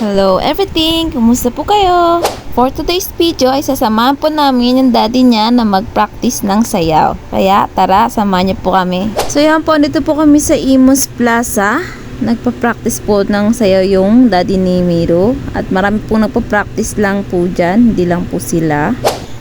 Hello everything! Kumusta po kayo? For today's video ay sasamahan po namin yung daddy niya na mag-practice ng sayaw. Kaya tara, samahan niyo po kami. So yan po, dito po kami sa Imus Plaza. Nagpa-practice po ng sayaw yung daddy ni Miro. At marami pong nagpa-practice lang po dyan, hindi lang po sila.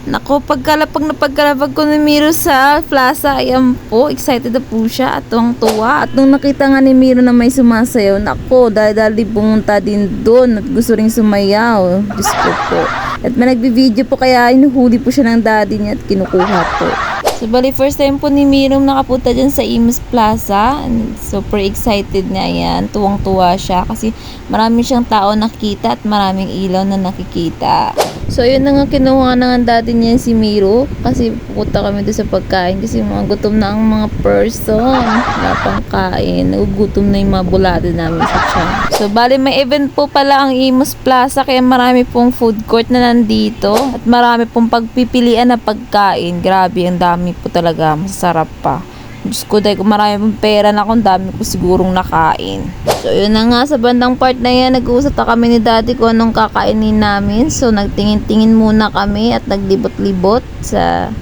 Nako, pagkalapag ko ni Miro sa plaza, ayan po, excited na po siya at tuwang-tuwa. At nung nakita nga ni Miro na may sumasayaw, nako, dali pumunta din doon at gusto ring sumayaw. Diyos ko po. At may nagbi-video po kaya inuhuli po siya ng daddy niya at kinukuha po. So, bali, first time po ni Miro nakapunta dyan sa Imus Plaza. And super excited na yan. Tuwang-tuwa siya kasi marami siyang tao nakikita at maraming ilaw na nakikita. So, yun na nga kinuha na nga daddy niya si Miro kasi pupunta kami doon sa pagkain kasi mga gutom na ang mga person. Wala pang kain. Nagugutom na yung mga bulado namin sa tiyan. So, bali may event po pala ang Imus Plaza kaya marami pong food court na nandito at marami pong pagpipilian na pagkain. Grabe, ang dami po talaga. Masarap pa. Diyos ko, dahil kung marami pong pera na kung dami ko sigurong nakain. So, yun na nga, sa bandang part na yan, nag-uusap na kami ni daddy kung anong kakainin namin. So, nagtingin-tingin muna kami at naglibot-libot sa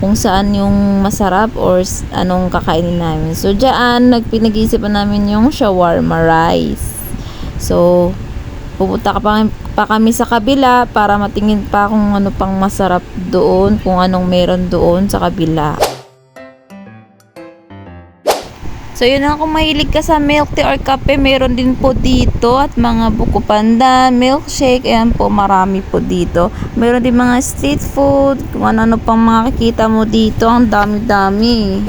kung saan yung masarap or anong kakainin namin. So, dyan, nagpinag-iisipan namin yung shawarma rice. So, pupunta pa kami sa kabila para matingin pa kung ano pang masarap doon, kung anong meron doon sa kabila. So, yun na, kung mahilig ka sa milk tea or kape, meron din po dito. At mga buko pandan, milkshake, ayan po, marami po dito. Meron din mga street food, kung ano pang makikita mo dito, ang dami-dami.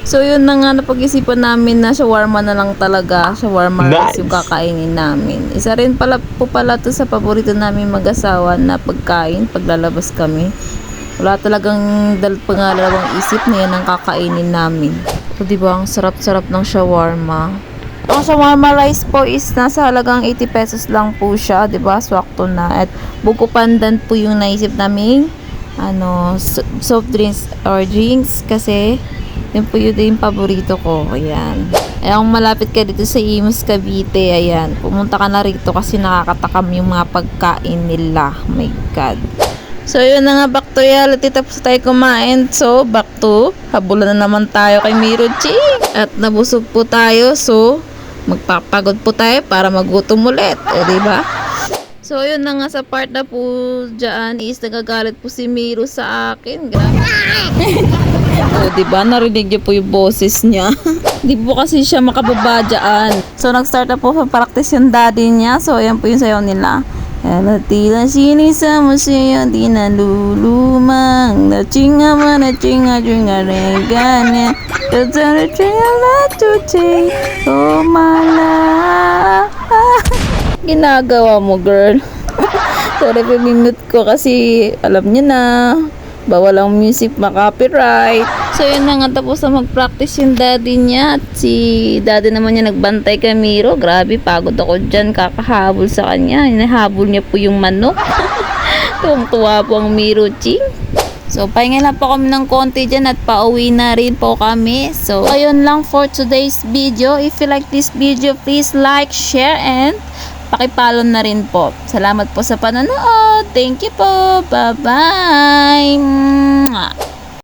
So, yun na nga, napag-isipan namin na shawarma na lang talaga. Shawarma rice yung kakainin namin. Isa rin pala to sa paborito namin mag-asawa na pagkain paglalabas kami. Wala talagang pangalawang isip na yan ang kakainin namin. So, diba, ang sarap-sarap ng shawarma. Ang shawarma rice po is nasa halagang 80 pesos lang po siya, diba? Swakto na. At buko pandan po yung naisip namin soft drinks or drinks kasi yun po yun yung paborito ko. Ayan. Kaya kung malapit ka dito sa Imus, Cavite, ayan, pumunta ka na rito kasi nakakatakam yung mga pagkain nila. Oh my God. So, yun na nga, back to reality. Tapos tayo kumain. So, back to habulan na naman tayo kay Miro Ching. At nabusog po tayo. So, magpapagod po tayo para magutom ulit. O, diba? So, yun na nga, sa part na po dyan is nagagalit po si Miro sa akin. Grabe. O, diba? Narinig niyo po yung boses niya. Di po kasi siya makababa dyan. So, nag-start na po sa practice yung daddy niya. So, ayan po yung sayaw nila. Tila sinisama siya, di na lulumang. Nachinga man, nachinga, chinga, reganya. Tatara, chinga, latuche. Oh, mala. Ginagawa mo, girl. Sorry, pimimute ko kasi alam niyo na. Bawal ang music, ma-copyright. So, yun na nga, tapos na mag-practice yung daddy niya. At si daddy naman niya nagbantay kay Miro. Grabe, pagod ako dyan, kakahabol sa kanya. Hinahabol niya po yung manok. Tuwang-tuwa po ang Miro Ching. So, pahinga lang po kami ng konti dyan at pauwi na rin po kami. So, ayun lang for today's video. If you like this video, please like, share, and pakipalo na rin po. Salamat po sa panonood. Thank you po. Bye-bye.